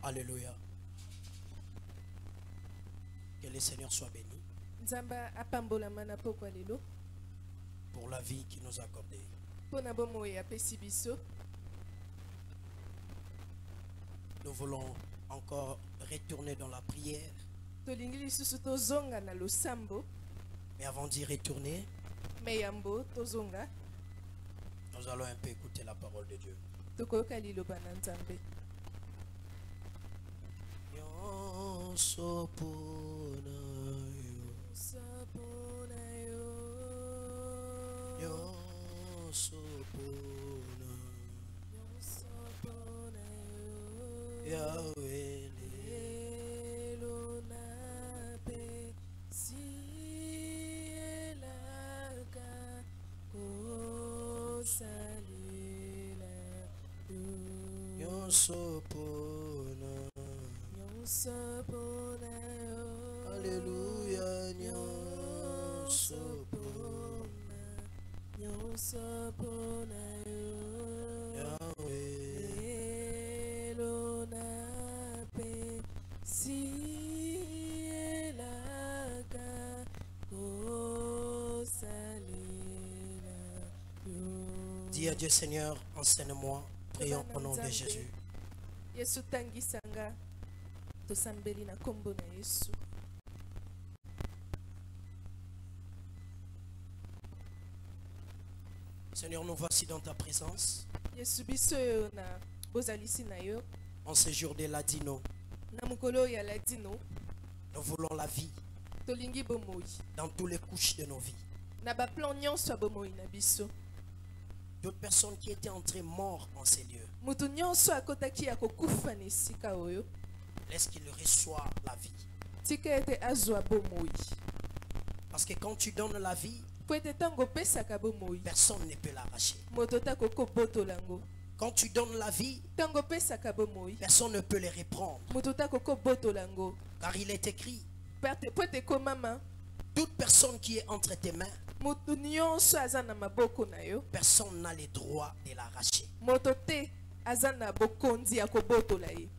Alléluia. Que le Seigneur soit béni pour la vie qu'il nous a accordée. Nous voulons encore retourner dans la prière. Mais avant d'y retourner, nous allons un peu écouter la parole de Dieu. Alléluia. Dis à Dieu, Seigneur, enseigne-moi. Prions au nom de Jésus. Seigneur, nous voici dans ta présence. En ce jour de Ladino, nous voulons la vie dans toutes les couches de nos vies. D'autres personnes qui étaient entrées mortes en ces lieux, laisse qu'ils reçoivent la vie. Parce que quand tu donnes la vie, personne ne peut l'arracher. Quand tu donnes la vie, personne ne peut les reprendre. Car il est écrit, toute personne qui est entre tes mains, personne n'a le droit de l'arracher.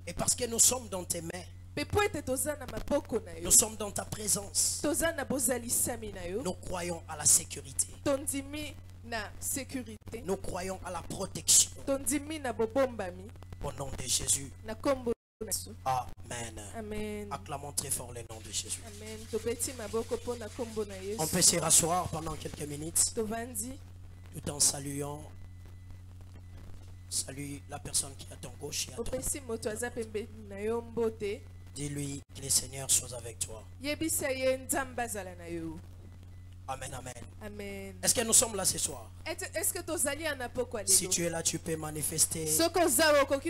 Et parce que nous sommes dans tes mains, nous sommes dans ta présence, nous croyons à la sécurité. Nous croyons à la protection. Au nom de Jésus. Amen. Amen. Acclamons très fort le nom de Jésus. Amen. On peut se rasseoir pendant quelques minutes tout en saluant. Salue la personne qui est à ton gauche et à ton droite. Dis-lui que le Seigneur soit avec toi. Amen, amen. Amen. Est-ce que nous sommes là ce soir? Est-ce que si tu es là, tu peux manifester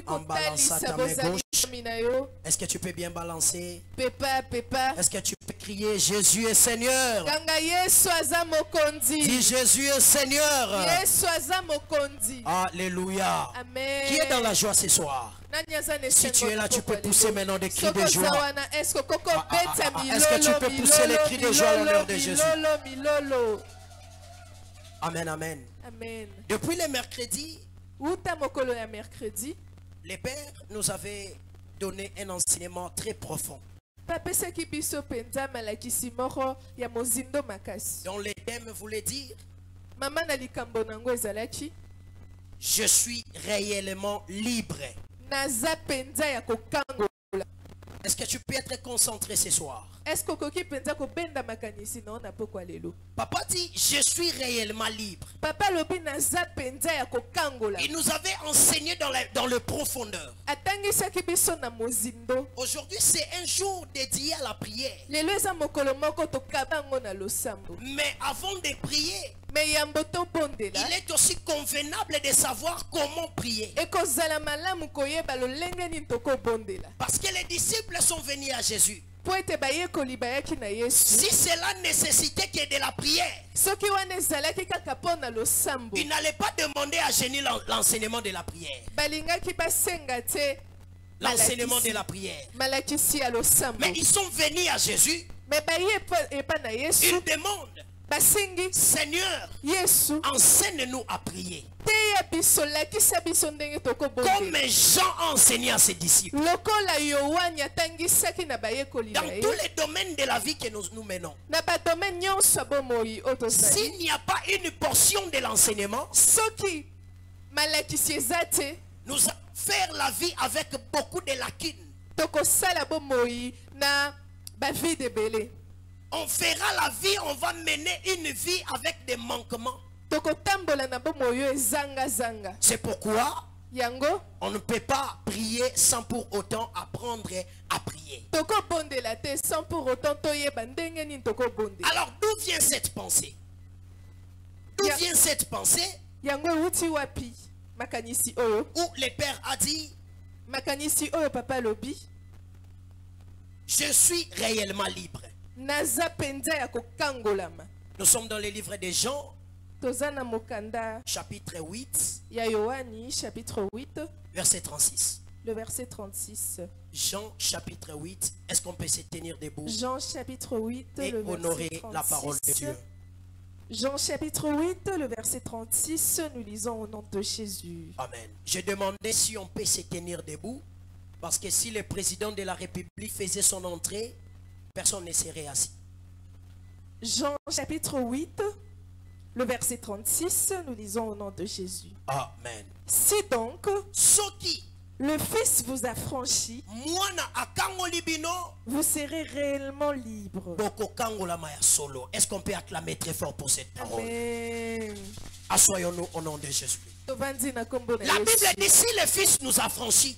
en balançant ta main gauche. Est-ce que tu peux bien balancer? Est-ce que tu peux crier Jésus est Seigneur? Dis Jésus est Seigneur. Alléluia. Amen. Qui est dans la joie ce soir? Si tu es là, tu peux pousser maintenant des cris de joie. Est-ce que tu peux pousser les cris de joie à l'honneur de Jésus? Amen, amen. Amen. Depuis le mercredi, les pères nous avaient donné un enseignement très profond. Dont le thème voulait dire: je suis réellement libre. Est-ce que tu peux être concentré ce soir? Papa dit je suis réellement libre. Il nous avait enseigné dans le profondeur. Aujourd'hui c'est un jour dédié à la prière. Mais avant de prier, il est aussi convenable de savoir comment prier. Parce que les disciples sont venus à Jésus. Si cela nécessitait que de la prière, il n'allait pas demander à Jésus l'enseignement de la prière. L'enseignement de la prière. Mais ils sont venus à Jésus. Ils demandent Seigneur, enseigne-nous à prier. Comme Jean a enseigné à ses disciples. Dans tous les domaines de la vie que nous menons. S'il n'y a pas une portion de l'enseignement, nous allons faire la vie avec beaucoup de lacunes. On fera la vie, on va mener une vie avec des manquements. C'est pourquoi on ne peut pas prier sans pour autant apprendre à prier. Alors d'où vient cette pensée? D'où vient cette pensée? Où le Père a dit, je suis réellement libre. Nous sommes dans le livre de Jean, chapitre 8, verset 36. Le verset 36. Jean chapitre 8, est-ce qu'on peut se tenir debout? Jean chapitre 8, et le verset honorer 36. La parole de Dieu. Jean chapitre 8, le verset 36, nous lisons au nom de Jésus. Amen. Je demandais si on peut se tenir debout, parce que si le président de la République faisait son entrée, personne ne serait assis. Jean chapitre 8, le verset 36, nous lisons au nom de Jésus. Amen. Si donc le Fils vous a franchi, vous serez réellement libre. Est-ce qu'on peut acclamer très fort pour cette parole? Amen. Assoyons-nous au nom de Jésus. La Bible dit si le Fils nous a franchis.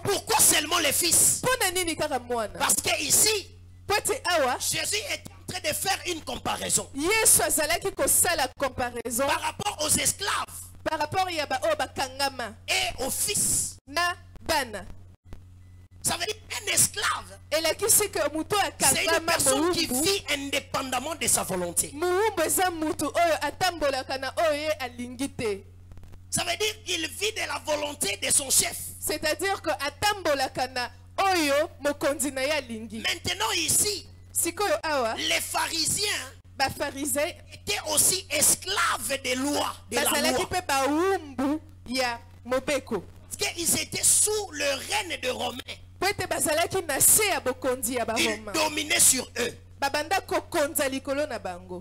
Pourquoi seulement le Fils? Parce que ici, Jésus est en train de faire une comparaison par rapport aux esclaves et aux fils. Ça veut dire un esclave, c'est une personne qui vit indépendamment de sa volonté. Ça veut dire qu'il vit de la volonté de son chef. C'est-à-dire que maintenant ici, les pharisiens étaient aussi esclaves des lois, de la loi. Parce qu'ils étaient sous le règne de Romains. Ils dominaient sur eux. Et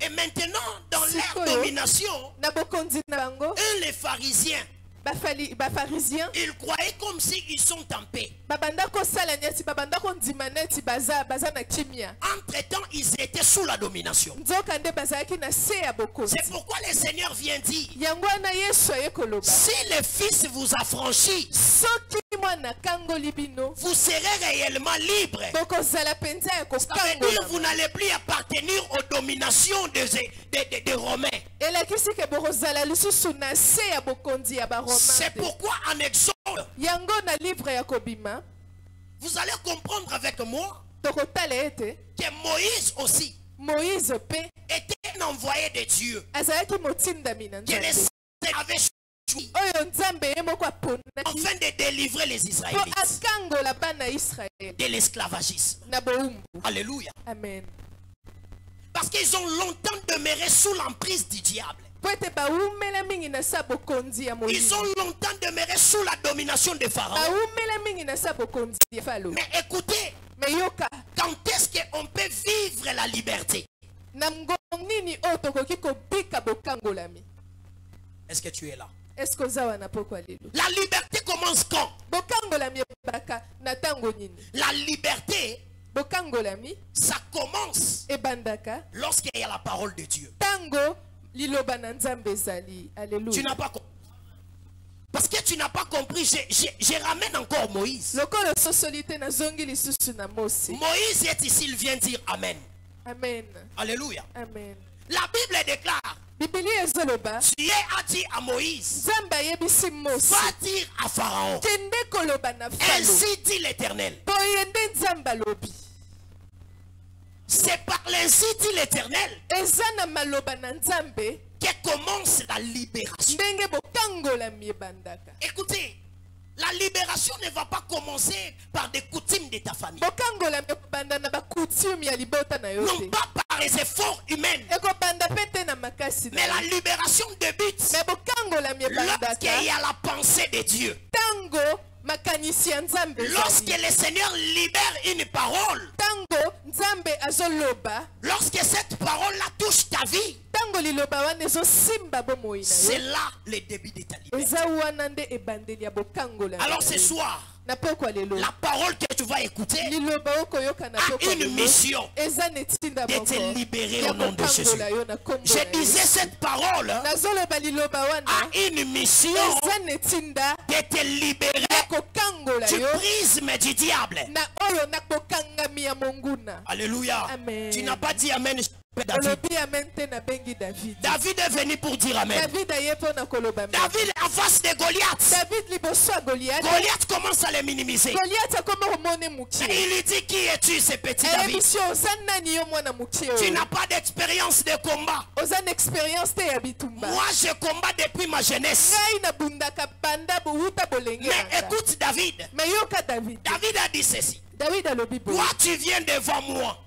maintenant, dans leur domination, eux les pharisiens, ils croyaient comme s'ils sont en paix. Entre-temps, ils étaient sous la domination. C'est pourquoi le Seigneur vient dire, si le Fils vous a franchi, vous serez réellement libre. Ça veut dire vous n'allez plus appartenir aux dominations des Romains. C'est pourquoi en Exode, vous allez comprendre avec moi que Moïse aussi était un envoyé de Dieu. Que les saints avaient choisi afin de délivrer les Israélites de l'esclavagisme. Alléluia. Amen. Parce qu'ils ont longtemps demeuré sous l'emprise du diable. Ils ont longtemps demeuré sous la domination de Pharaon. Mais écoutez, quand est-ce qu'on peut vivre la liberté? Est-ce que tu es là? La liberté commence quand? La liberté, ça commence lorsqu'il y a la parole de Dieu. Tu n'as pas compris. Parce que tu n'as pas compris, je ramène encore Moïse. Moïse est ici, il vient dire Amen. Amen. Alléluia. Amen. La Bible déclare, Dieu a dit à Moïse, va dire à Pharaon, ainsi dit l'Éternel. C'est par l'ainsi dit l'Éternel que commence la libération. Écoutez, la libération ne va pas commencer par des coutumes de ta famille. non pas par les efforts humains, mais la libération de but lorsqu'il y a la pensée de Dieu. Lorsque le Seigneur libère une parole, lorsque cette parole-là touche ta vie, c'est là le début de ta liberté. Alors ce soir, la parole que tu vas écouter a une mission de te libérer au nom de Jésus. Je disais, cette parole a une mission de te libérer du prisme du diable. Alléluia. Tu n'as pas dit amen. David est venu pour dire amen. David en face de Goliath. Goliath commence à le minimiser. Et il lui dit, qui es-tu, ce petit David? Tu n'as pas d'expérience de combat. Moi je combats depuis ma jeunesse. Mais écoute David. David a dit ceci. Toi tu viens devant moi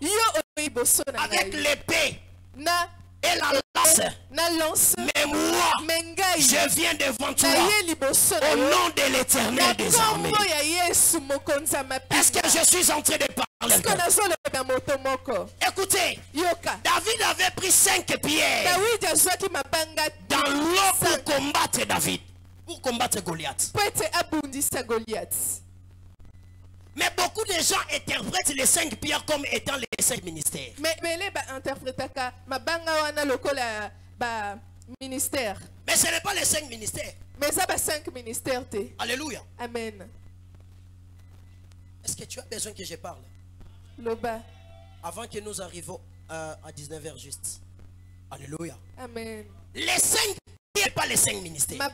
avec l'épée et la lance, mais moi je viens devant toi au nom de l'Éternel des armées. Est-ce que je suis en train de parler? Écoutez, David avait pris 5 pierres dans l'eau pour combattre David, pour combattre Goliath. Mais beaucoup de gens interprètent les 5 pierres comme étant les 5 ministères. Mais ce n'est pas les 5 ministères. Alléluia. Amen. Est-ce que tu as besoin que je parle? Avant que nous arrivions à 19h juste. Alléluia. Amen. Les 5 pierres, pas les 5 ministères.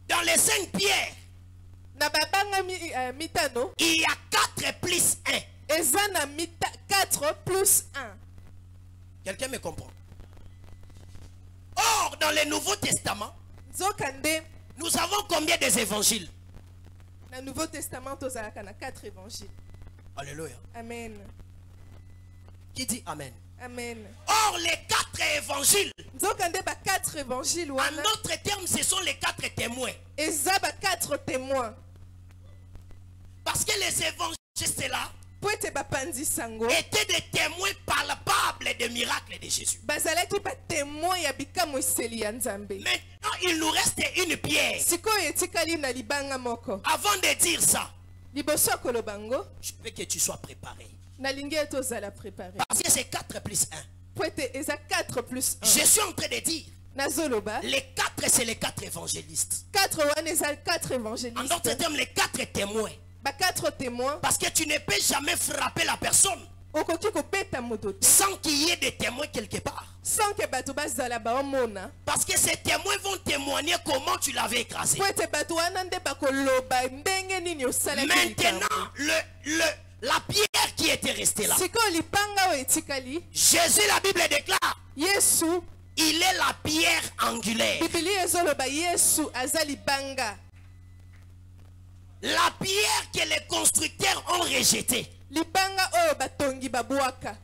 Dans les 5 pierres, il y a 4 plus 1. 4 plus 1. Quelqu'un me comprend? Or, dans le Nouveau Testament, nous avons combien des évangiles? Dans le Nouveau Testament, nous avons 4 évangiles. Alléluia. Amen. Qui dit Amen? Amen. Or, les 4 évangiles, en notre terme, ce sont les 4 témoins. 4 témoins. Parce que les évangélistes-là étaient des témoins palpables des miracles de Jésus. Maintenant, il nous reste une pierre. Avant de dire ça, je veux que tu sois préparé. Parce que c'est 4 plus 1. Je suis en train de dire, les 4 c'est les 4 évangélistes. En d'autres termes, les 4 témoins. Parce que tu ne peux jamais frapper la personne sans qu'il y ait des témoins quelque part. Parce que ces témoins vont témoigner comment tu l'avais écrasé. Maintenant, la pierre qui était restée là, Jésus, la Bible déclare, il est la pierre angulaire. La pierre que les constructeurs ont rejetée.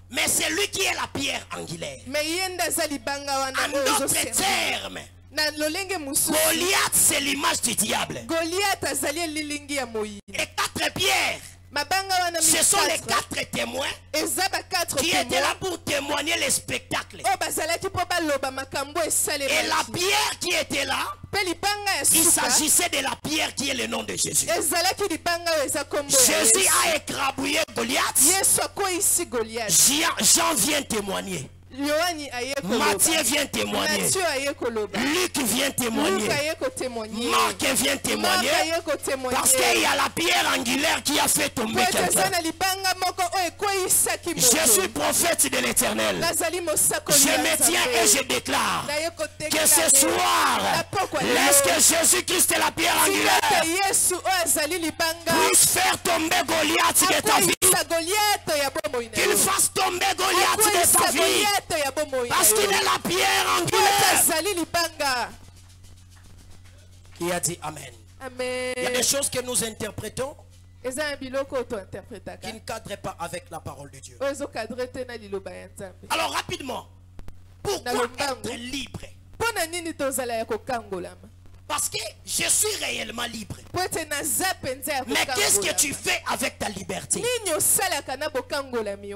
Mais c'est lui qui est la pierre angulaire. En d'autres termes, Goliath c'est l'image du diable. Et 4 pierres, ce sont les 4 témoins qui étaient là pour témoigner les spectacles. Et la pierre qui était là, il s'agissait de la pierre qui est le nom de Jésus. Jésus a écrabouillé Goliath. Jean vient témoigner. Matthieu vient témoigner. Luc vient témoigner. Marc vient témoigner. Parce qu'il y a la pierre angulaire qui a fait tomber quelqu'un. Je suis prophète de l'Éternel. Je me tiens et je déclare que ce soir, laisse que Jésus-Christ est la pierre angulaire puisse faire tomber Goliath de ta vie. Qu'il fasse tomber Goliath de ta vie. Parce qu'il est la pierre angulaire. Qui a dit Amen. Amen. Il y a des choses que nous interprétons qui ne cadre pas avec la parole de Dieu. Alors rapidement, pourquoi être libre? Parce que je suis réellement libre. Mais qu'est-ce que tu fais avec ta liberté?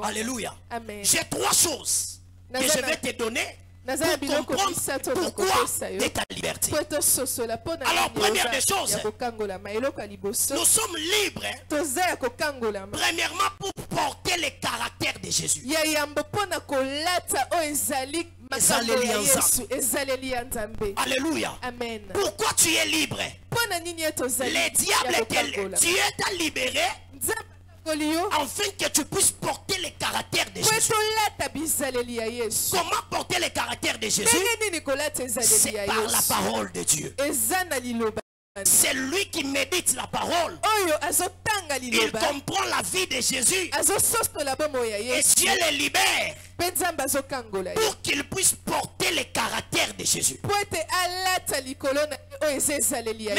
Alléluia. J'ai 3 choses que je vais te donner pour comprendre pourquoi de ta liberté. Alors première des choses, nous sommes libres premièrement pour porter le caractère de Jésus. Alléluia. Amen. Pourquoi tu es libre? Le diable, Dieu t'a libéré afin que tu puisses porter le caractère de Jésus. Comment porter le caractère de Jésus? C'est par la parole de Dieu. C'est lui qui médite la parole. Il comprend la vie de Jésus. Et Dieu le libère pour qu'il puisse porter le caractère de Jésus. Mais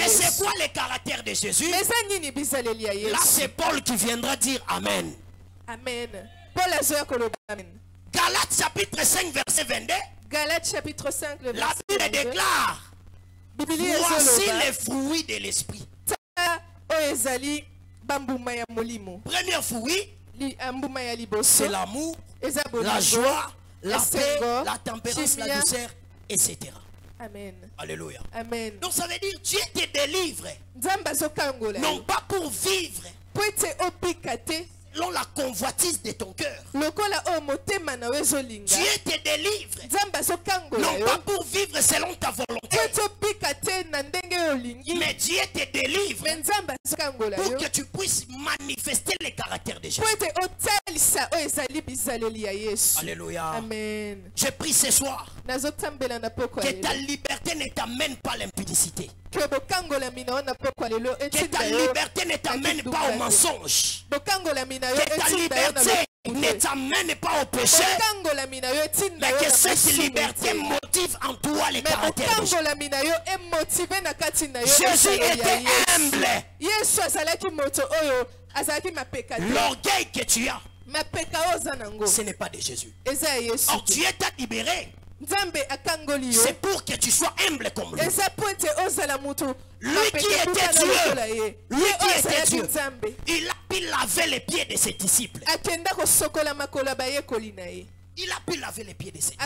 c'est quoi le caractère de Jésus? Là, c'est Paul qui viendra dire Amen. Amen. Galates chapitre 5, verset 22. Galates chapitre 5, le la Bible déclare: voici les fruits de l'esprit. Premier fruit, c'est l'amour, la joie, la paix, la tempérance, la douceur, etc. Amen. Alléluia. Amen. Donc ça veut dire Dieu te délivre, non pas pour vivre selon la convoitise de ton cœur. Dieu te délivre, non pas pour vivre selon ta volonté, mais Dieu te délivre pour que tu puisses manifester le caractère de Jésus. Alléluia. Amen. Je prie ce soir que ta liberté ne t'amène pas à l'impudicité. Que ta liberté ne t'amène pas au mensonge. Que ta liberté ne t'amène pas au péché. Mais que cette liberté motive en toi le caractère de Jésus. Jésus était humble. L'orgueil que tu as, ce n'est pas de Jésus. Or Dieu t'a libéré. C'est pour que tu sois humble comme lui. Lui qui était Dieu, il a pu laver les pieds de ses disciples. Il a pu laver les pieds de ses disciples.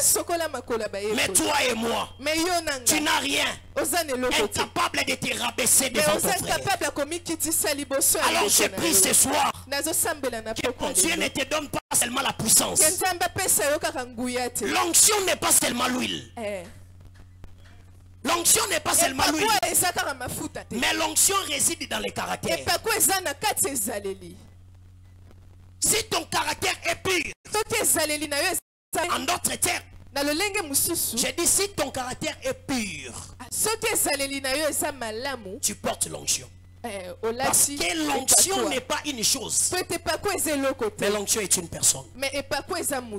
Mais toi et moi, tu n'as rien. Incapable de te rabaisser devant ton frère. Alors je prie ce soir que ton Dieu ne te donne pas seulement la puissance. L'onction n'est pas seulement l'huile. L'onction n'est pas seulement l'huile, mais l'onction réside dans le caractère. Si ton caractère est pur, en d'autres termes, j'ai dit si ton caractère est pur, tu portes l'onction. Parce que l'onction n'est pas une chose, mais l'onction est une personne. Et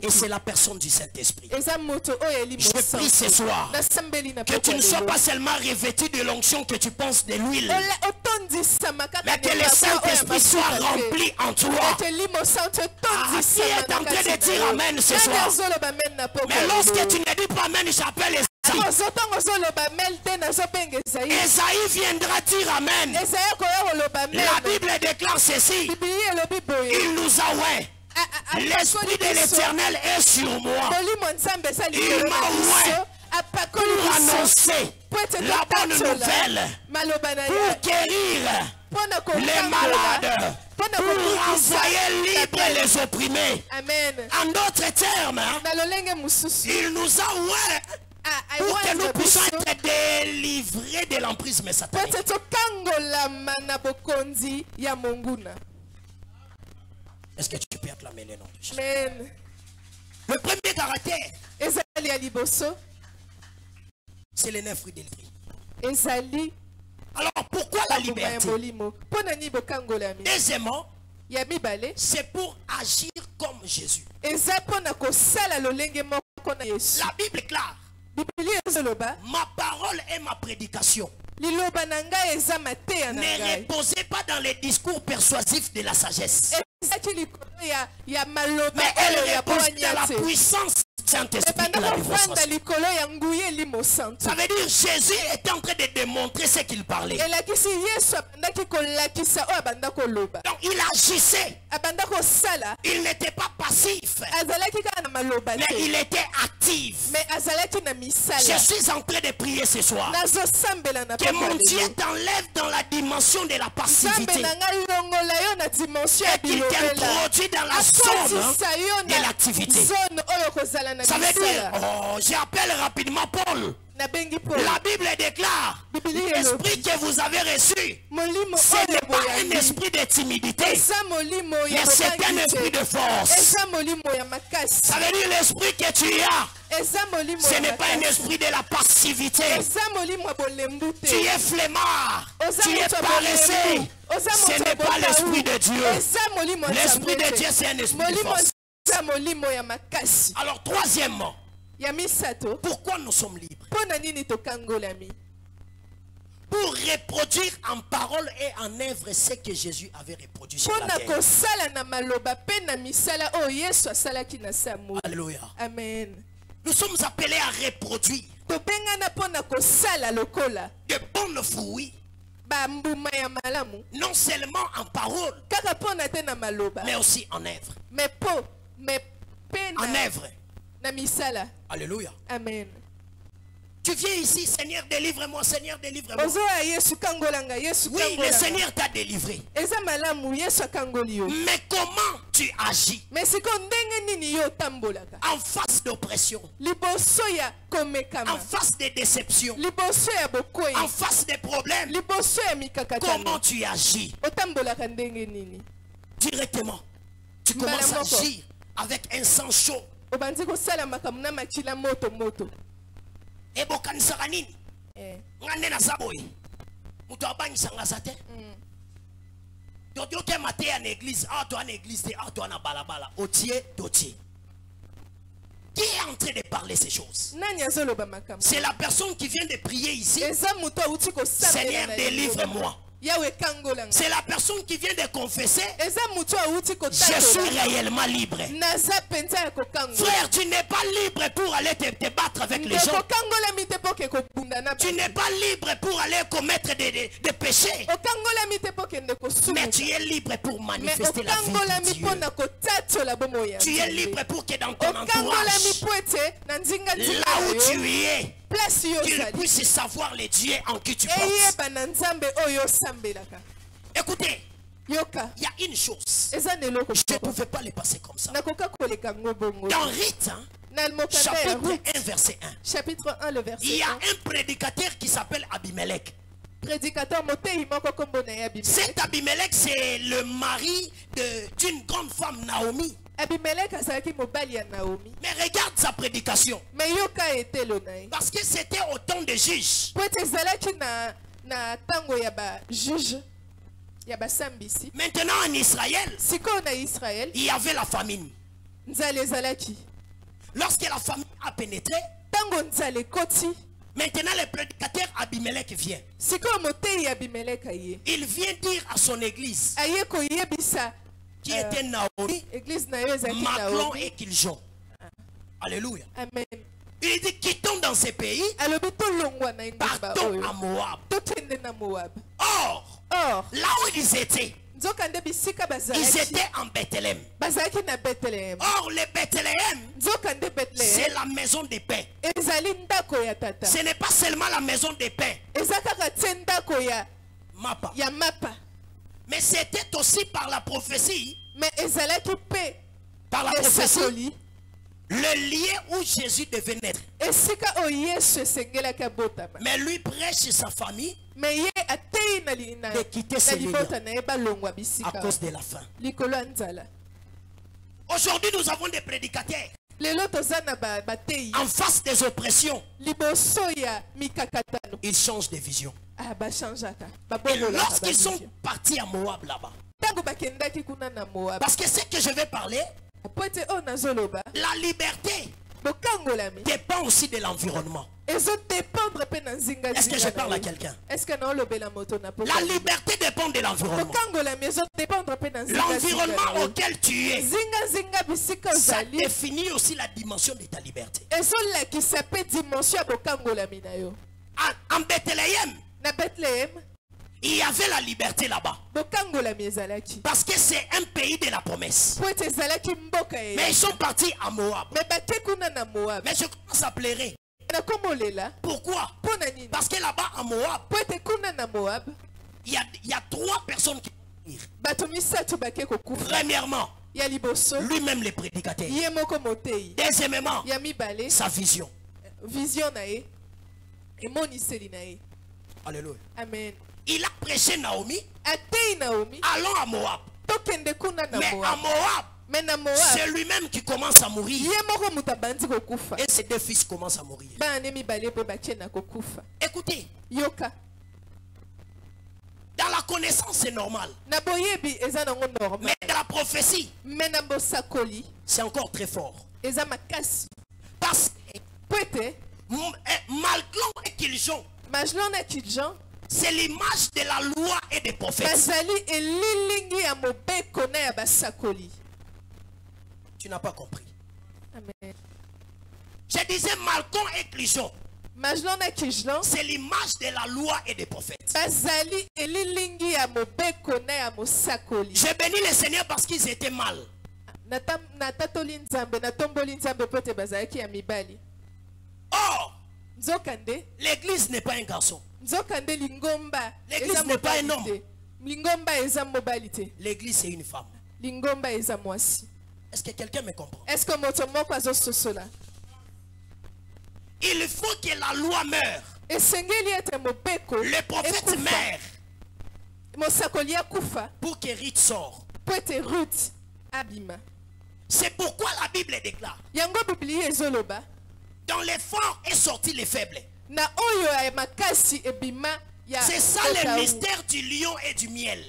c'est la personne du Saint-Esprit. Je prie ce soir que tu ne sois pas seulement revêtu de l'onction, que tu penses de l'huile, mais que le Saint-Esprit soit rempli en toi. Qui est en train de dire Amen ce soir? Mais lorsque tu ne dis pas Amen, j'appelle Esaïe. Esaïe viendra dire Amen. La Bible déclare ceci: il nous a oué. L'Esprit de l'Éternel est sur moi. Il m'a oué pour annoncer la bonne nouvelle, pour guérir les malades, pour envoyer libres les opprimés. En d'autres termes, il nous a oué pour que nous puissions être délivrés de l'emprise satanique. Est-ce que tu peux acclamer le nom de Jésus? Le premier caractère, c'est les 9 fruits de l'esprit. Alors pourquoi la liberté? Deuxièmement, c'est pour agir comme Jésus. La Bible déclare: ma parole et ma prédication Ne reposez pas dans les discours persuasifs de la sagesse. Mais elle repose dans la puissance du Saint-Esprit de la démonstration. Ça veut dire Jésus était en train de démontrer ce qu'il parlait. Donc il agissait. Il n'était pas passif. Mais il était actif. Je suis en train de prier ce soir. Que mon Dieu t'enlève dans la dimension de la passivité. Et qu'il t'introduit dans la zone de l'activité. Ça veut dire, j'appelle rapidement Paul. La Bible déclare, l'esprit que vous avez reçu, ce n'est pas un esprit de timidité, mais c'est un esprit de force. Ça veut dire l'esprit que tu as, ce n'est pas un esprit de la passivité. Tu es flemmard, tu es paresseux. Ce n'est pas l'esprit de Dieu. L'esprit de Dieu, c'est un esprit de force. Alors troisièmement, pourquoi nous sommes libres? Pour reproduire en parole et en œuvre ce que Jésus avait reproduit sur la terre. Alléluia. Amen. Nous sommes appelés à reproduire de bons fruits. Non seulement en parole, mais aussi en œuvre. En œuvre. Alléluia. Amen. Tu viens ici, Seigneur, délivre-moi, Seigneur, délivre-moi. Oui, le Seigneur t'a délivré. Mais comment tu agis en face d'oppression, en face de déception, en face de problèmes? Comment tu agis? Directement, tu commences à agir avec un sang chaud. Et bokanisaka nini? Ngane na saboy. Mutu abanyisanga sa te. Dodo ke maté en église, toi en église, toi na balabala, otier, dotier. Qui est en train de parler ces choses? C'est la personne qui vient de prier ici. Seigneur, délivre-moi. C'est la personne qui vient de confesser. Je suis réellement libre. Frère, tu n'es pas libre pour aller te battre avec les gens. Tu n'es pas libre pour aller commettre des péchés. Mais tu es libre pour manifester la vie de Dieu. Tu es libre pour que dans ton entourage, là où tu es, qu'il puisse savoir les dieux en qui tu portes. Écoutez, il y a une chose, je ne pouvais pas les passer comme ça. Dans Rite, chapitre 1, verset 1, chapitre 1, le verset 1, il y a un prédicateur qui s'appelle Abimelech. Cet Abimelech, c'est le mari d'une grande femme, Naomi. Mais regarde sa prédication. Parce que c'était au temps des juges. Maintenant en Israël, il y avait la famine. Lorsque la famine a pénétré, maintenant le prédicateur Abimelech vient. Il vient dire à son église, qui était Naomi, Maclon et Kiljon. Alléluia. Amen. Il dit quittons dans ces pays, partons à Moab. Or, là où ils étaient en Bethléem. Or, le Bethléem, c'est la maison des paix. Ce n'est pas seulement la maison des paix. Mapa. Mais c'était aussi par la prophétie. Par la prophétie. Le lieu où Jésus devait naître. Mais lui prêche sa famille de quitter ce lieu à cause de la faim. Aujourd'hui, nous avons des prédicateurs en face des oppressions. Ils changent de vision. Et lorsqu'ils sont partis à Moab là-bas, parce que ce que je vais parler, la liberté dépend aussi de l'environnement. Est-ce que je parle à quelqu'un? La liberté dépend de l'environnement. L'environnement auquel tu es, ça définit aussi la dimension de ta liberté. En Bethléem, il y avait la liberté là-bas. Parce que c'est un pays de la promesse. Mais ils sont partis à Moab. Mais je commence à pleurer. Pourquoi? Parce que là-bas à Moab, il y a 3 personnes qui vont venir. Premièrement, lui-même le prédicateur. Deuxièmement, sa vision. Alléluia. Amen. Il a prêché Naomi. Allons à Moab. Mais à Moab, c'est lui-même qui commence à mourir. Et ses 2 fils commencent à mourir. Écoutez. Dans la connaissance, c'est normal. Mais dans la prophétie, c'est encore très fort. Parce que Malglon et Kiljon, c'est l'image de la loi et des prophètes. Tu n'as pas compris. Amen. Je disais Malcolm et Kiljon. C'est l'image de la loi et des prophètes. Je bénis le Seigneur parce qu'ils étaient mal. Or, l'église n'est pas un garçon. L'église n'est pas un homme. L'église c'est une femme. Est-ce que quelqu'un me comprend? Il faut que la loi meure. Le prophète meurt pour que Ruth sorte. C'est pourquoi la Bible déclare: dans les forts est sorti les faibles. C'est ça le mystère du lion et du miel.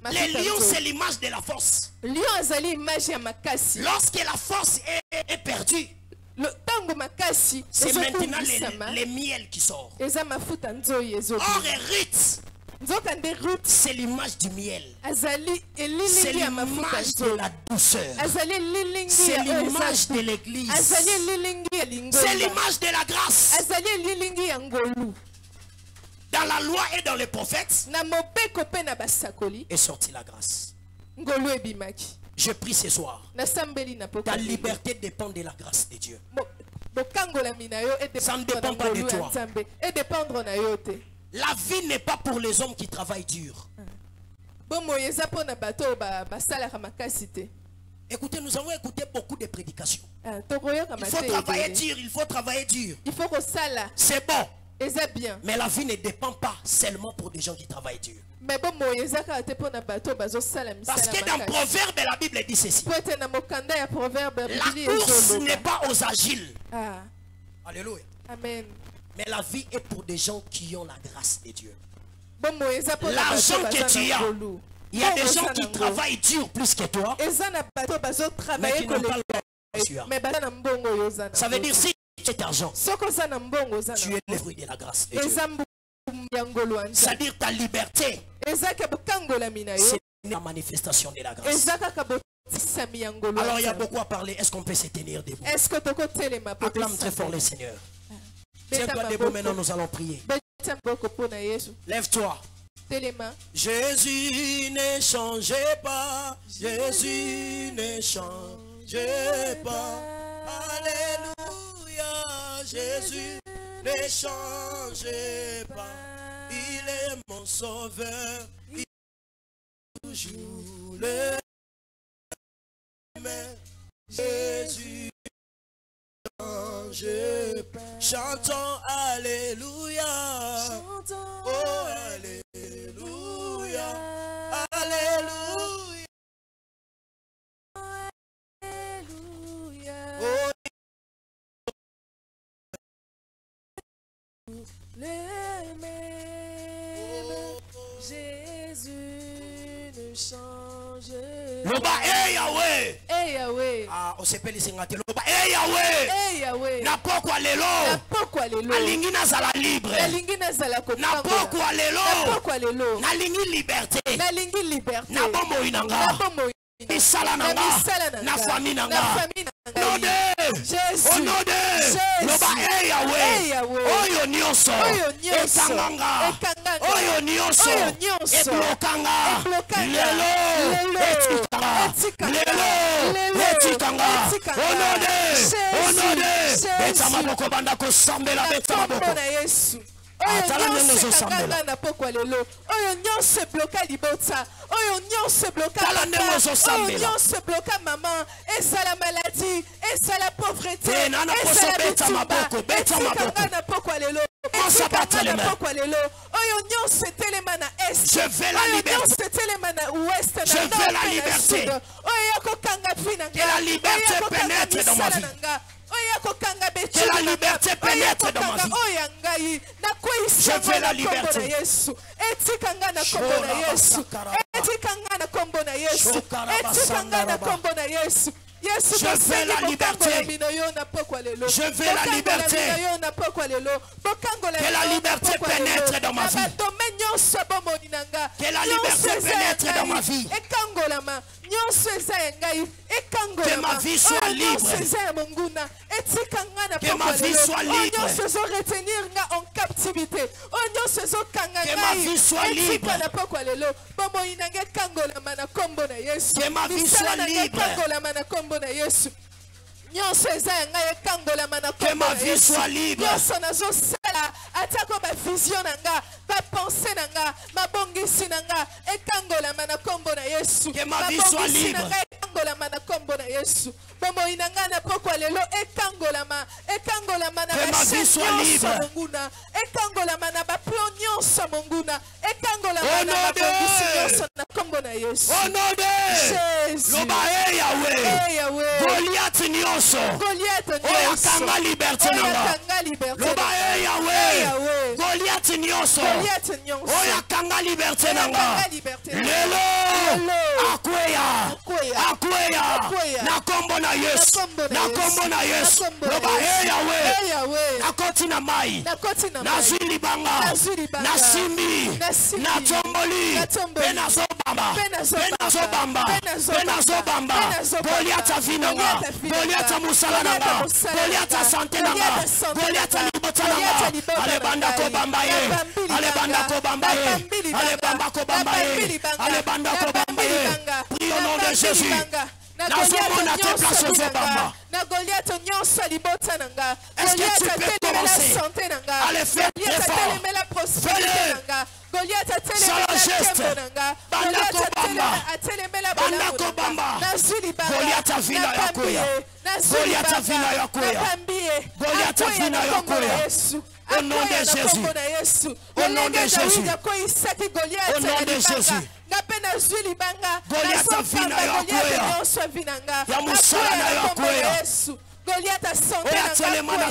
Le lion, c'est l'image de la force. Lorsque la force est perdue, c'est maintenant le miel qui sort. Or, Ruth, c'est l'image du miel. C'est l'image de la douceur. C'est l'image de l'église. C'est l'image de la grâce. Dans la loi et dans les prophètes est sortie la grâce. Je prie ce soir. Ta liberté dépend de la grâce de Dieu. Ça ne dépend pas de toi. La vie n'est pas pour les hommes qui travaillent dur. Écoutez, nous avons écouté beaucoup de prédications. Il faut travailler dur, il faut travailler dur. C'est bon. Mais la vie ne dépend pas seulement pour des gens qui travaillent dur. Parce que dans Proverbe, la Bible dit ceci: la course n'est pas aux agiles. Alléluia. Amen. Mais la vie est pour des gens qui ont la grâce de Dieu. L'argent que tu as, il y a des gens qui travaillent dur plus que toi, mais qui n'ont pas le droit. Ça veut dire si cet argent, tu es le fruit de la grâce de Dieu. C'est-à-dire ta liberté, c'est la manifestation de la grâce. Alors il y a beaucoup à parler. Est-ce qu'on peut se tenir debout? Acclame très fort le Seigneur. Tiens-toi debout maintenant, nous allons prier. Lève-toi. Jésus ne changeait pas. Jésus ne changeait pas. Alléluia. Jésus ne changeait pas. Il est mon sauveur. Il est toujours le même. Jésus ne change pas. Chantons Alléluia. Oh Alléluia. Alléluia. Oh, le même Jésus ne change pas. Loba, hey Yahweh. Hey Yahweh. Ah, on s'appelle les Singate. Loba, Yahweh. Na pokwa lelo. Alingi nazala libre. Na pokwa lelo. Nalingi liberté. Na bombo inanga. Misala nanga. Na famille nanga. Au nom de Loba Yahweh. Oyo nyonso. Ekanganga. Oyo nyonso. Eblokanga. Lelo. Etikanga. Lelo. Etikanga. Au nom de Beta maboko banda kosambela beta maboko. Oyo nyonso bloka libota. Oyo nyonso bloka papa. Oyo nyonso bloka maman. Ezala maladie. Ezala pauvreté. Ezala betumba. Etikanga na pokwa lelo. Etikanga na pokwa lelo. Oyo nyonso telema na est. Je veux la liberté. Oyo nyonso telema na ouest. Je veux la liberté. Oyo kokanga vina. Que la liberté pénètre dans ma vie. Que la liberté pénètre dans ma vie. Je veux la liberté. Je veux la liberté. Je veux la liberté. Que la liberté pénètre dans ma vie. Que la liberté pénètre dans ma vie. Que ma vie soit libre. Que ma vie soit libre. Que ma vie soit libre. Que ma vie soit libre. Que ma vie soit libre. Atako ma vision nanga, ma pensée nanga, ma bongisi nanga, ekangola mana kombo na Yesu. Que ma vie soit libre. Ekangola mana kombo na Yesu. Bomo inanga na pokwa lelo ekangola mana. Que ma vie soit libre. Ekangola mana ba plan nyonso monguna. Ekangola mana ba bongisi nyonso na kombo na Yesu. Au nom de Jésus. Loba Yahweh. Goliath nyonso. Oya kanga liberté nanga. Loba Yahweh. Goliath nyonso. Oya kanga liberté nanga. Lelo. Akweya. Na kombo na Yesu. Na kombo na Yesu. Loba Yahweh. Na koti na mai. Na zwi libanga. Na simbi. Na tomboli. Pena zobamba. Goliath vinanga. Goliath musala nanga. Goliath sante nanga. Goliath libota nanga. Ale banda ko bamba ye. Ale banda ko bamba ye. Ale banda ko bamba ye. Ale banda ko bamba ye. Prie au nom de Jésus. Nazomona te place aux Obama. Est-ce que tu peux commencer à le faire très fort? Fais-le. Sans le geste. Bandako Bamba. Goliath vina yakoya. Goliath vina yakoya. Goliath vina yakoya. Au nom de Jésus. Au nom de Jésus. Au nom de Jésus. Goliath vina yakoya. Ya musala na yakoya. Goliath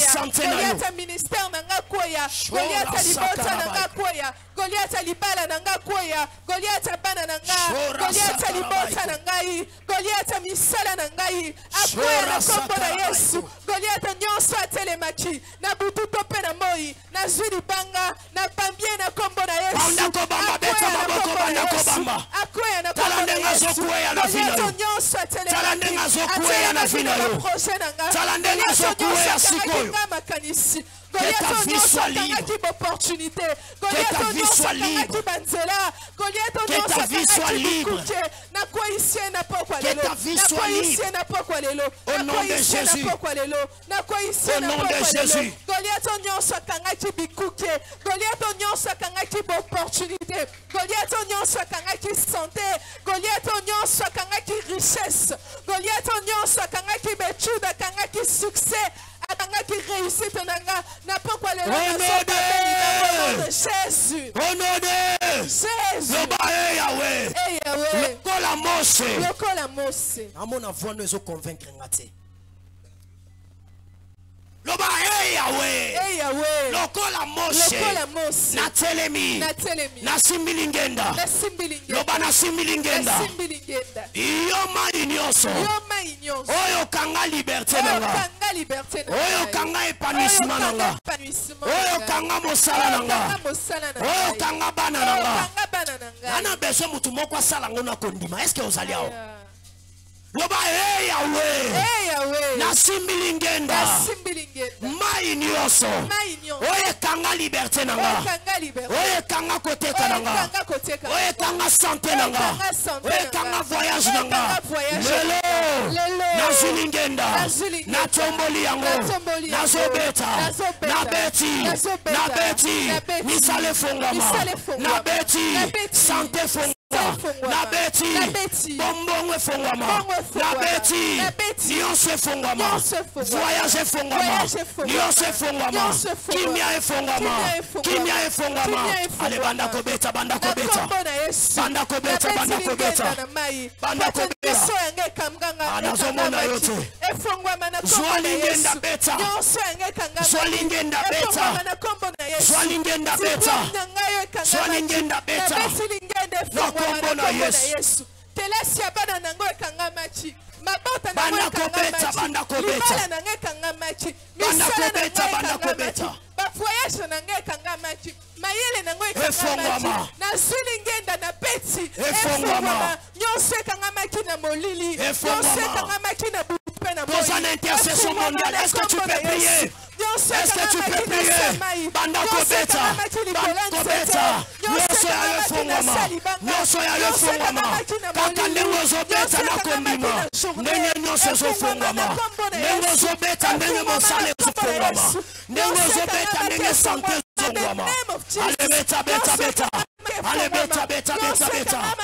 santé Goliath ministère nanga koya. Goliath libota nanga koya. Goliath libala nanga koya. Goliath bana nanga. Goliath libota nanga. Goliath misala nanga. Akoya na kombo na Yesu. Goliath nyonso atelemaki. Na butu tope na moi. Na zuri banga. Na pambie na kombo na Yesu. Akoya na kombo na Yesu. Goliath nyonso atelemaki. Talandenga zokuya sikoyo. Que ta vie soit libre. Que ta vie soit libre. Que ta vie soit libre. Que ta vie soit libre. Au nom de Jésus. Au nom de Jésus. Goliath nyonso kangaki bikuke. Goliath nyonso kangaki opportunité. Goliath nyonso kangaki santé. Goliath nyonso kangaki richesse. Goliath nyonso kangaki betuda kangaki succès. Akangaki réussite nanga na pokwa lelo na Jésus. Au nom de Jésus. Loba Yahweh. Lokola Mose. Amona voix nous convaincre ngate. Loba Yahweh. Lokola Mose. Na telemi. Na simbilingenda. Loba na simbilingenda. Yo mai nyonso. oyo kanga liberté nanga, oyo kanga épanouissement nanga, oyo kanga mosala nanga, oyo kanga bana nanga. Nana besoin mutu moko asala ngona kondima. Est-ce que vous allez awo? Loba hey Yahweh, nasimbi ngenda mai nyonso oye kanga liberté nanga, oye kanga koteka nanga, oye kanga santé nanga, oye kanga voyage nanga. Lelo nazuli ngenda natomboli yango, nazobeta nabeti misale fongama, nabeti santé fongama, nabeti bombongo fongama, nabeti nyonso fongama, voyage fongama, nyonso fongama, kimia fongama, kimia fongama. Ale banda kobeta, banda kobeta, banda kobeta, banda kobeta, banda kobeta. Anazomona yote zwalingenda beta, zwalingenda beta, zwalingenda beta, zwalingenda beta. Nakombo na Yesu. Telesia bana nango ekanga machi. Mabota nango ekanga machi. Banda kobeta. Libala nango ekanga machi. Banda kobeta, banda kobeta. Ba voyage nango ekanga machi. Mayele nango ekanga machi. Na zulingenda na beti. Efongama. Nyonso ekanga machi na molili. Nyonso ekanga machi na bupe na molili. Dans une intercession mondiale, est-ce que tu peux prier? Est-ce que tu peux prier? Banda kobeta, banda kobeta. Nyonso ya efongama, nyonso ya efongama. Kaka ndenge ozobeta na kondima, ndenge nyonso ezofongama, ndenge ozobeta ndenge mosala ezofongama, ndenge ozobeta ndenge sante ezofongama. Ale beta beta beta, ale beta beta beta beta,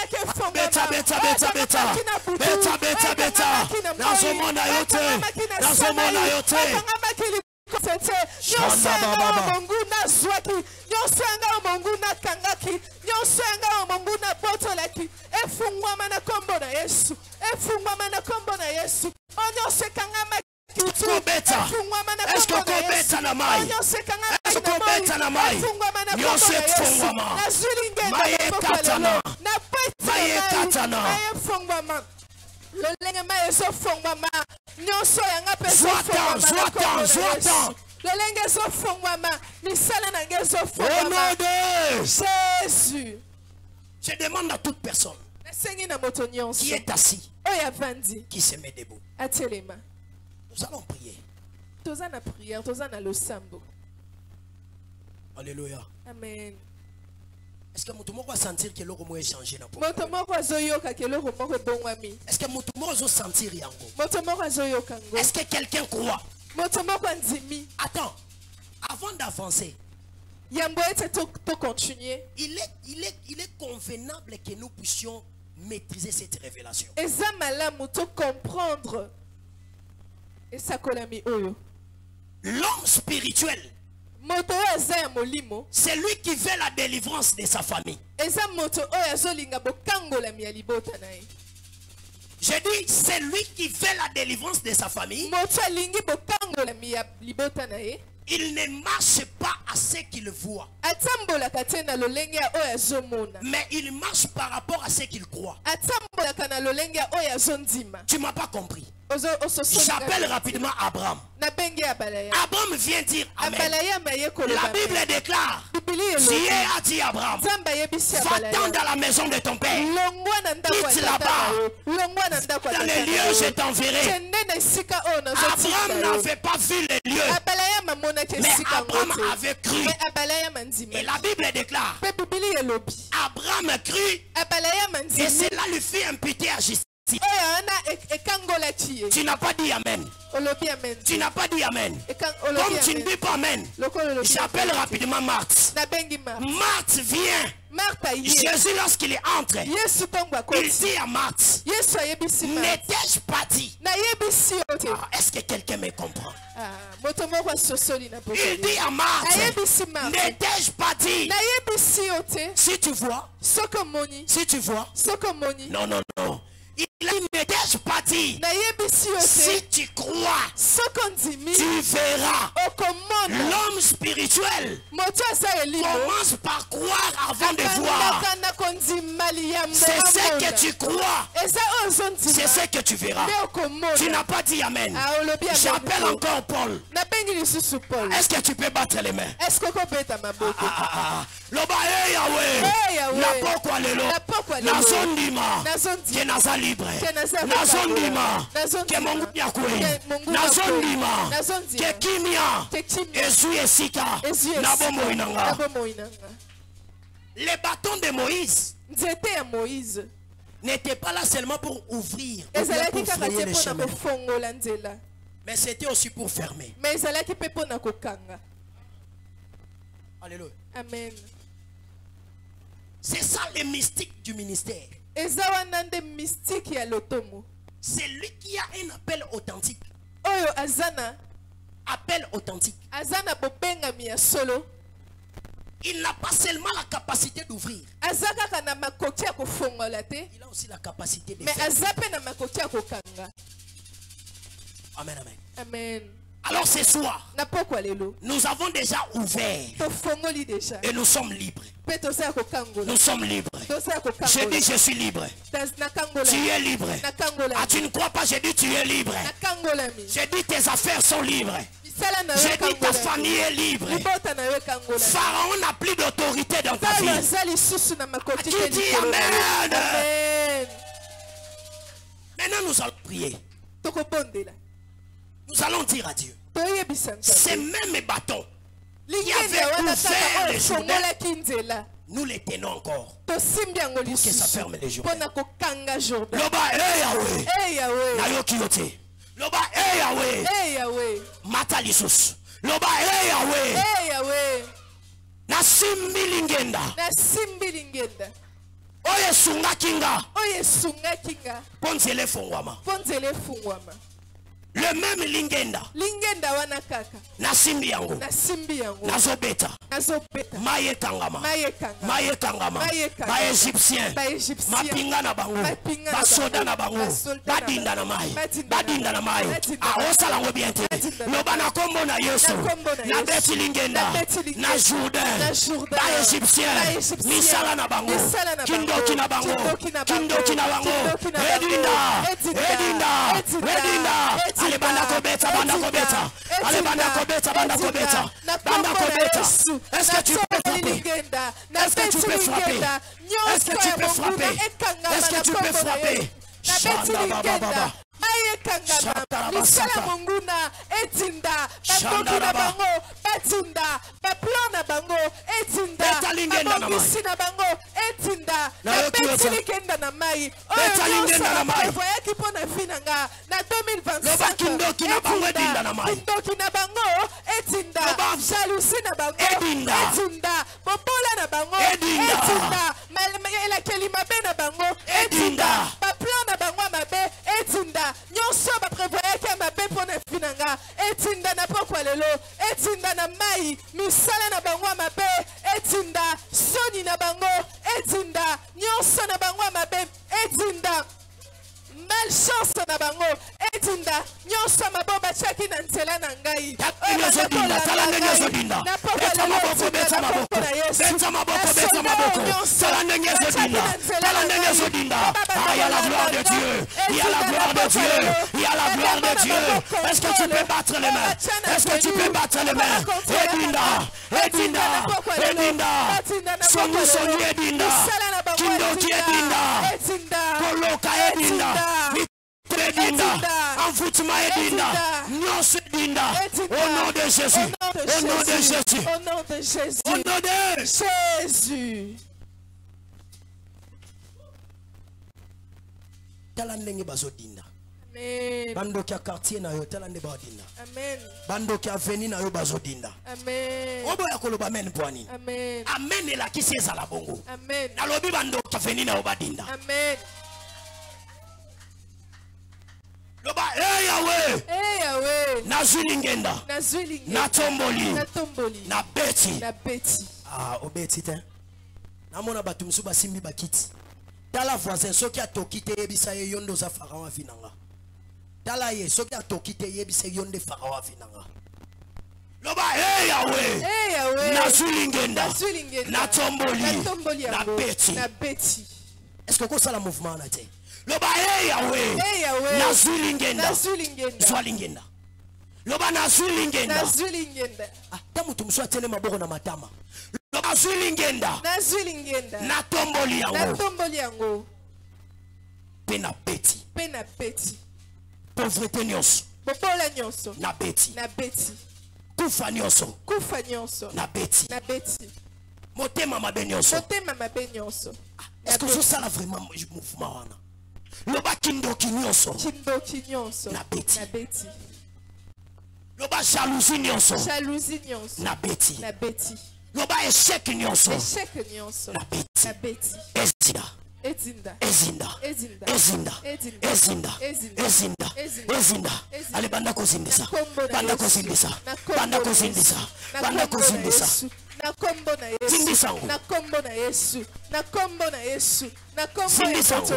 beta beta beta beta, beta beta beta. Nazomona yote, nazomona yote. Nyonso yanga Mungu na zwaki, nyonso yanga Mungu na kangaki, nyonso yanga Mungu na botolaki. Efungwama na kombo na Yesu, efungwama na kombo na Yesu. Nyonso kangama kobeta. Est-ce que kobeta na mai? Est-ce que kobeta na mai? Nyonso efungwama. Maye katana, maye katana. Lolenge maye so fongwama. Nyonso yanga peso fongwama. Zwatan. Lolenge so fongwama. Misala nange so fongwama. Au nom de Jésus. Je demande à toute personne qui est assis, qui se met debout. Nous allons prier. Alléluia. Amen. Est-ce que tout le monde va sentir que l'eau est changé dans le Est-ce que tout le monde va sentir Est-ce que quelqu'un croit? Attends, avant d'avancer, il est convenable que nous puissions maîtriser cette révélation. L'homme spirituel, c'est lui qui veut la délivrance de sa famille. J'ai dit, c'est lui qui fait la délivrance de sa famille. Il ne marche pas à ce qu'il voit, mais il marche par rapport à ce qu'il croit. Tu ne m'as pas compris. J'appelle rapidement Abraham. Abraham vient dire Amen. La Bible déclare, Dieu a dit à Abraham, va-t'en dans la maison de ton père, quitte là-bas, dans les lieux je t'enverrai. Abraham n'avait pas vu les lieux, mais Abraham avait cru. Et la Bible déclare, Abraham crut, et cela lui fit imputer à justice. Tu n'as pas dit Amen. Tu n'as pas dit Amen. Comme tu ne dis pas Amen, j'appelle rapidement Marthe. Marthe vient. Jésus, lorsqu'il entre, il dit à Marthe, n'étais-je pas dit? Est-ce que quelqu'un me comprend? Il dit à Marthe, n'étais-je pas dit? Si tu vois, si tu vois, non, non, non. Il n'était-je pas dit? Si tu crois, tu verras. L'homme spirituel commence par croire avant de voir. C'est ce que tu crois. C'est ce que tu verras. Tu n'as pas dit Amen. J'appelle encore Paul. Est-ce que tu peux battre les mains? Loba Yahweh. Na pokwa lelo. Nazondima. Que naza libre. Nazondima. Que mongu yakwe. Nazondima. Que kimia. Ezu esika. Nabomo inanga. Les bâtons de Moïse n'étaient pas là seulement pour ouvrir, pour frayer les chemins. Mais c'était aussi pour fermer. Alléluia. Amen. C'est ça le mystique du ministère. C'est lui qui a un appel authentique. Appel authentique. Il n'a pas seulement la capacité d'ouvrir. Il a aussi la capacité de faire. Amen, amen. Amen. Alors ce soir, nous avons déjà ouvert et nous sommes libres. Nous sommes libres. Je dis je suis libre. Tu es libre. Ah, tu ne crois pas, je dis tu es libre. Je dis tes affaires sont libres. Je dis ta famille est libre. Pharaon n'a plus d'autorité dans ta vie. Qui dit Amen? Maintenant nous allons prier. Nous allons dire à Dieu. Ces mêmes bâtons qui avaient ouvert les Jourdains, nous les tenons encore. Pour que ça ferme les Jourdains. Loba Yahweh. Nayoki yote. Loba Yahweh. Mata lisus. Loba Yahweh. Nasimbi lingenda. Oye sunga kinga. Ponzele fungwama. Le même lingenda. Nasimbi yango. Nazobeta. Maye kangama. Ba Égyptien. Mapinga na bango. Basoda na bango. Badinda na mai. Osala ngo bien te. Loba na kombo na Yesu. Na beti lingenda. Na Jourdain. Ba Égyptien. Misala na bango. Kindoki na bango. Edinda. Ale banda kobeta. Est-ce que tu peux frapper? Est-ce que tu peux frapper? Est-ce que tu peux frapper? Est-ce que tu peux frapper? Chanda baba. Misala monguna etinda bakokina bango batinda baplana bango etinda babisina bango etinda betilikenda na mai voyaki po na finanga na 2025 kindoki na bango etinda jalousie na bango etinda bobola na bango etinda elakeli mabe na bango etinda baplan na bango mabe etinda nyonso baprevoyaki ya mabe mpo na finanga etinda na pokwa lelo etinda na mai misala na bango ya mabe etinda soni na bango etinda nyonso na bango ya mabe etinda malchance na bango etinda nyonso mabo batiaki na nzela na ngai il y a la gloire de Dieu. Il y a la gloire de Dieu. Il y a la gloire de Dieu. Est-ce que tu peux battre les mains? Est-ce que tu peux battre les mains? Edinda. Sonu Edinda. Kindoki Edinda. Koloka Edinda. Edinda, envoûtement Edinda, nyonso Edinda, au nom de Jésus, au nom de Jésus, au nom de Jésus, au nom de Jésus. Talandenge bazodinda. Amen. Bando kia quartier na yo talande bazodinda. Amen. Bando kia avenue na yo bazodinda. Amen. Obo ya koloba amen pwani. Amen. Amen elakisi ezala bongo. Amen. Nalobi bando kia avenue na yo badinda. Amen. Loba Yahweh. Nazulingenda. Natomboli. Na beti. Ah, obeti te. Namona batu musu basimbi bakiti. Tala voisin soki atokite yebisa ye yondo za Pharaon finanga. Tala ye soki atokite yebisa yonde Pharaon finanga. Loba Yahweh. Nazulingenda. Natomboli. Na beti. Est-ce que ça la mouvement là t'es? Loba Yahweh. Nazulingenda. Zwalingenda. Loba Nazulingenda. Nazulingenda. Ah, tamu tumswa tene maboko na matama. Loba Nazulingenda. Nazulingenda. Na tomboli yango. Na tomboli yango. Pena beti. Pena beti. Pauvreté nyonso. Bobola nyonso. Na beti. Na beti. Kufa nyonso. Kufa nyonso. Na beti. Na beti. Motema mabe nyonso. Motema mabe nyonso. Est-ce que je sens vraiment mouvement wana? Loba kindoki nyonso. Kindoki nyonso. Na beti. Na beti. Loba jalousie nyonso. Jalousie nyonso. Na beti. Na beti. Loba échec nyonso. Échec nyonso. Na beti. Na beti. Ezinda. Ezinda. Ezinda. Ezinda. Ezinda. Ezinda. Ezinda. Ezinda. Ezinda. Ale banda kozindisa. Banda kozindisa. Banda kozindisa. Banda kozindisa. Na kombo na Yesu. Na kombo na Yesu. Na kombo na Yesu. Na kombo na Yesu.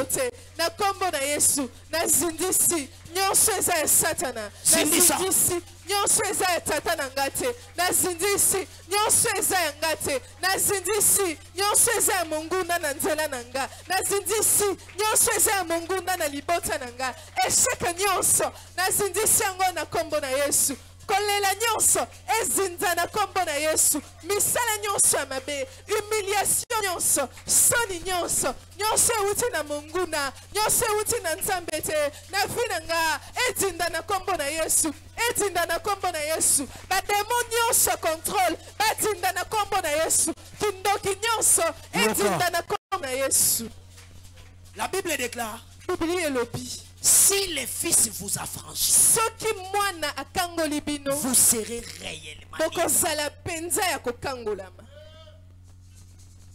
Na kombo na Yesu. Na zindisi. Nyonso eza ya Satana. Na zindisi. Nyonso eza ya tata na ngate. Na zindisi. Nyonso eza ya ngate. Na zindisi. Nyonso eza ya mongunda na nzela na nga. Na zindisi. Nyonso eza ya mongunda na libota na nga. Esheka nyonso. Na zindisi yango na kombo na Yesu. Kolela nyonso ezinza na kombo na Yesu. Misala nyonso ya mabe, humiliation nyonso, soni nyonso, nyonso euti na monguna, nyonso euti na nzambe te, na vi na nga, ezinda na kombo na Yesu. Ezinda na kombo na Yesu. Bademo nyonso contrôle, bazinda na kombo na Yesu. Kindoki nyonso, ezinda na kombo na Yesu. La Bible déclare, Biblie elobi, si les fils vous affranchissent, vous serez réellement libre.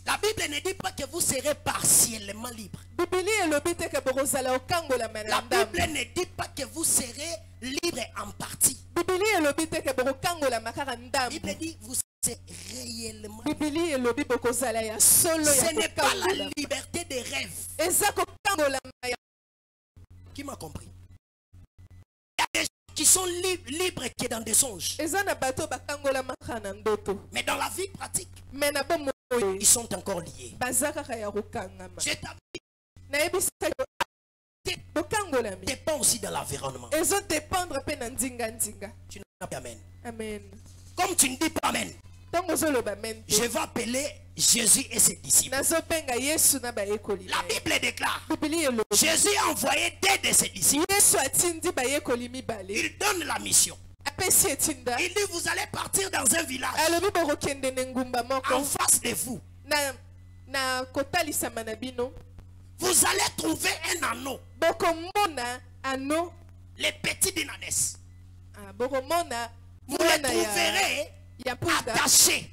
La Bible ne dit pas que vous serez partiellement libre. La Bible ne dit pas que vous serez libre en partie. La Bible dit vous serez réellement libre. Ce n'est pas la liberté des rêves. Qui m'a compris? Il y a des gens qui sont libres qui sont dans des songes. Mais dans la vie pratique, ils sont encore liés. Je t'avais dépend aussi de l'environnement. Tu n'as pas amen. Amen. Comme tu ne dis pas amen, je vais appeler Jésus et ses disciples. La Bible déclare, Jésus a envoyé deux de ses disciples. Il donne la mission. Il dit, vous allez partir dans un village en face de vous. Vous allez trouver un anneau. Les petits d'Inanès. Vous les trouverez attaché.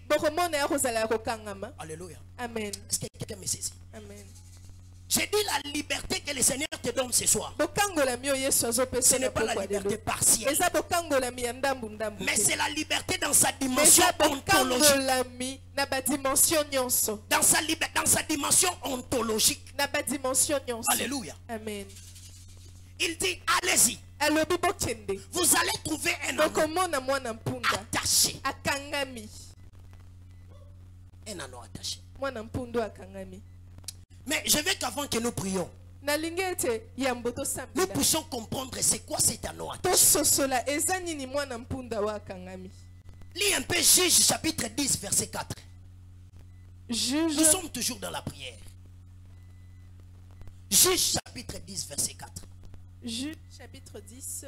Alléluia. Amen. Est-ce que quelqu'un me saisit? Amen. J'ai dit la liberté que le Seigneur te donne ce soir. Ce n'est pas la liberté partielle. Mais c'est la liberté dans sa dimension ontologique. Dans sa dimension ontologique. Alléluia. Amen. Il dit, allez-y. Vous allez trouver un anneau attaché. Un anneau attaché. Mais je veux qu'avant que nous prions, nous puissions comprendre c'est quoi cet anneau attaché. Lis un peu Juge chapitre 10 verset 4. Nous sommes toujours dans la prière. Juge chapitre 10 verset 4. Juge chapitre 10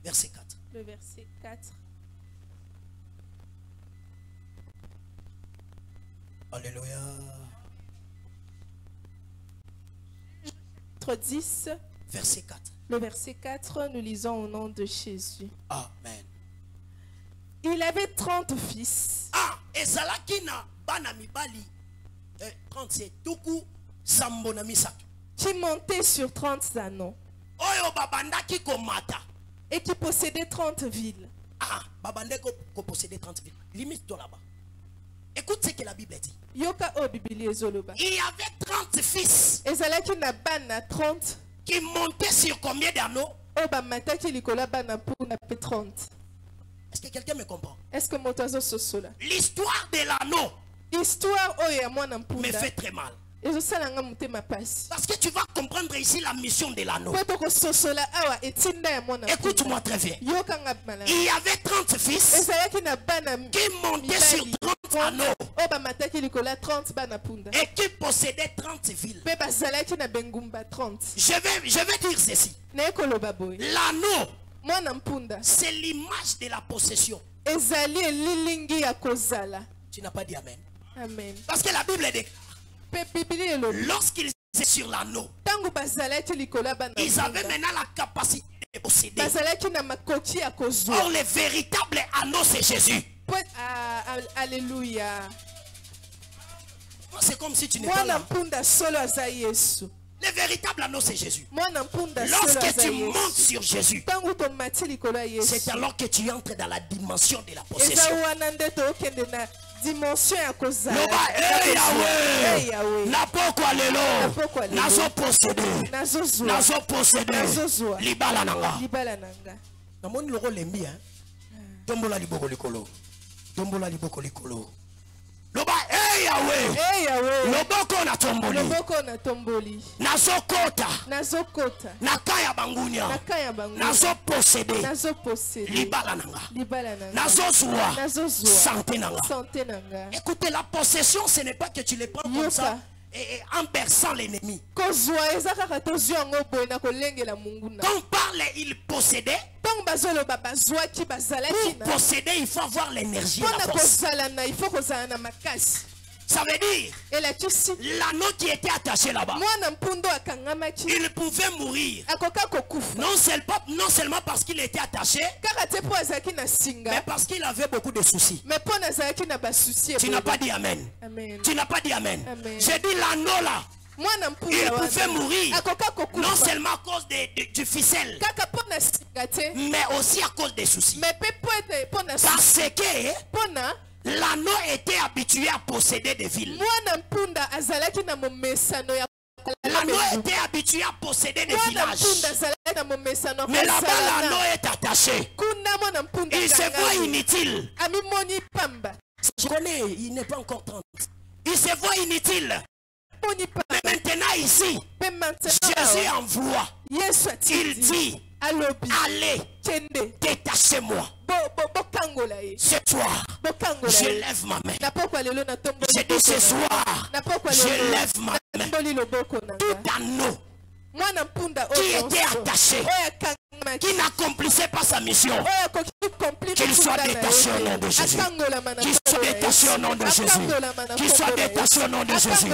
verset 4. Le verset 4. Alléluia. Chapitre 10 verset 4. Le verset 4, nous lisons au nom de Jésus. Amen. Il avait 30 fils. Ah, et Zalakina Banamibali 37 Tuku Sambonamisato. Qui montait sur 30 anneaux. Oyo babandaki komata. Et qui possédait 30 villes. Ah, babandeko ko possédait 30 villes. Limite-toi là-bas. Écoute ce que la Bible dit. Il y avait 30 fils. Et Zalaki na bana 30. Qui montaient sur combien d'anneaux? Est-ce que quelqu'un me comprend? Est-ce que l'histoire de l'anneau me fait très mal. Parce que tu vas comprendre ici la mission de l'anneau. Écoute-moi très bien. Il y avait 30 fils qui montaient sur 30 anneaux et qui possédaient 30 villes. Je vais dire ceci. L'anneau, c'est l'image de la possession. Tu n'as pas dit amen. Amen. Parce que la Bible dit, lorsqu'ils étaient sur l'anneau, ils avaient maintenant la capacité de posséder. Or, le véritable anneau, c'est Jésus. Alléluia. C'est comme si tu n'étais pas là. Le véritable anneau, c'est Jésus. Lorsque tu montes sur Jésus, c'est alors que tu entres dans la dimension de la possession. Dimension à cause de Loba Yahweh, loboko na tomboli, nazokota, nakaya bangunya, nazoposede, libala nanga, nazozua, santé nanga. Écoutez, la possession, ce n'est pas que tu les prends comme ça et en berçant l'ennemi. Quand on parle, il possédait. Pour posséder, il faut avoir l'énergie et la force. Ça veut dire l'anneau qui était attaché là-bas, il pouvait mourir. Non seulement parce qu'il était attaché, mais parce qu'il avait beaucoup de soucis. Tu n'as pas dit amen. Tu n'as pas dit amen. J'ai dit l'anneau là, il pouvait mourir non seulement à cause du ficelle, mais aussi à cause des soucis. Parce que l'anneau était habitué à posséder des villes. L'anneau était habitué à posséder des villages. Mais là-bas, l'anneau est attaché. Il se voit inutile. Je connais, il n'est pas encore 30. Il se voit inutile. Mais maintenant ici, Jésus envoie. Il dit, allez, détachez-moi. Ce soir, je lève ma main. Je dis ce soir, je lève ma main. Tout anneau qui était attaché, qui n'accomplissait pas sa mission, qu'il soit détaché au nom de Jésus. Qu'il soit détaché au nom de Jésus. Qu'il soit détaché au nom de Jésus.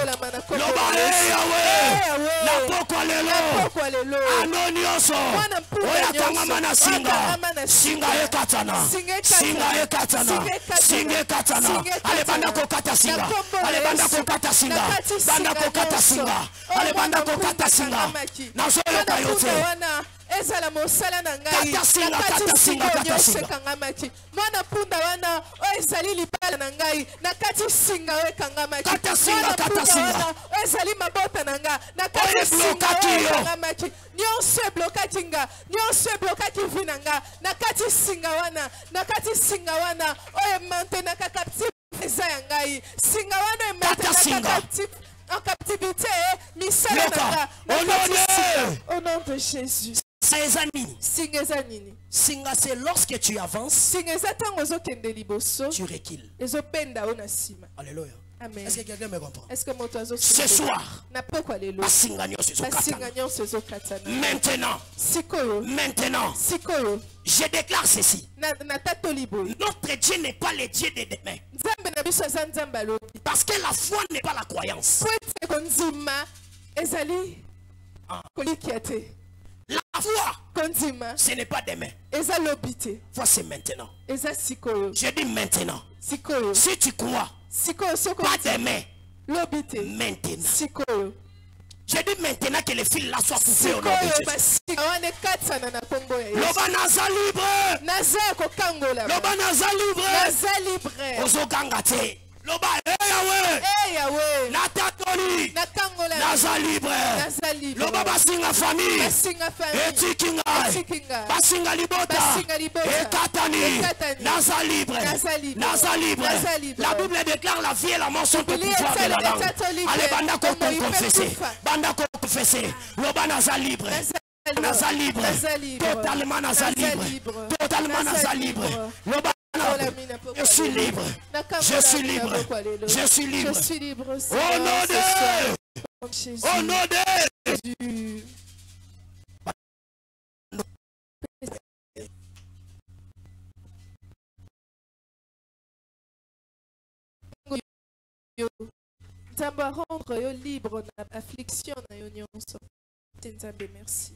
ezala mosala na ngai mwana punda wana ezali libala na ngai na kati singa ekangamaki mwana punda wana ezali mabota na nga na kati singa ekangamaki nyonso eblokaki nga nyonso eblokaki vi na nga na kati singa wana oyo emantenaka captive eza ya ngai singa wana emantenaka en captivité misala na nga au nom de Jésus. Singa, c'est lorsque tu avances, tu recules. Alléluia. Amen. Est-ce que quelqu'un me comprend? Ce soir, maintenant, je déclare ceci. Notre Dieu n'est pas le Dieu de demain. Parce que la foi n'est pas la croyance. La foi, ce n'est pas demain. Foi, c'est maintenant. Je dis maintenant. Si tu crois, pas demain, maintenant. Je dis maintenant que les fils là soient coupés au nom de Jésus. Loba naza libre. Loba naza libre. Ozoganga te. Loba Yahweh. Natatoli. naza libre loba basinga famille etikinga basinga libota ekatani naza libre la Bible déclare la vie et la mort sont au pouvoir de la langue. Allez banda ko confesser loba naza libre naza libre totalement naza libre loba je suis libre. Je suis libre. Je suis libre. Au nom de Jésus. Au nom de Jésus. Nzamba rendre yo libre na affliction na yo nyonso. Nzambe merci.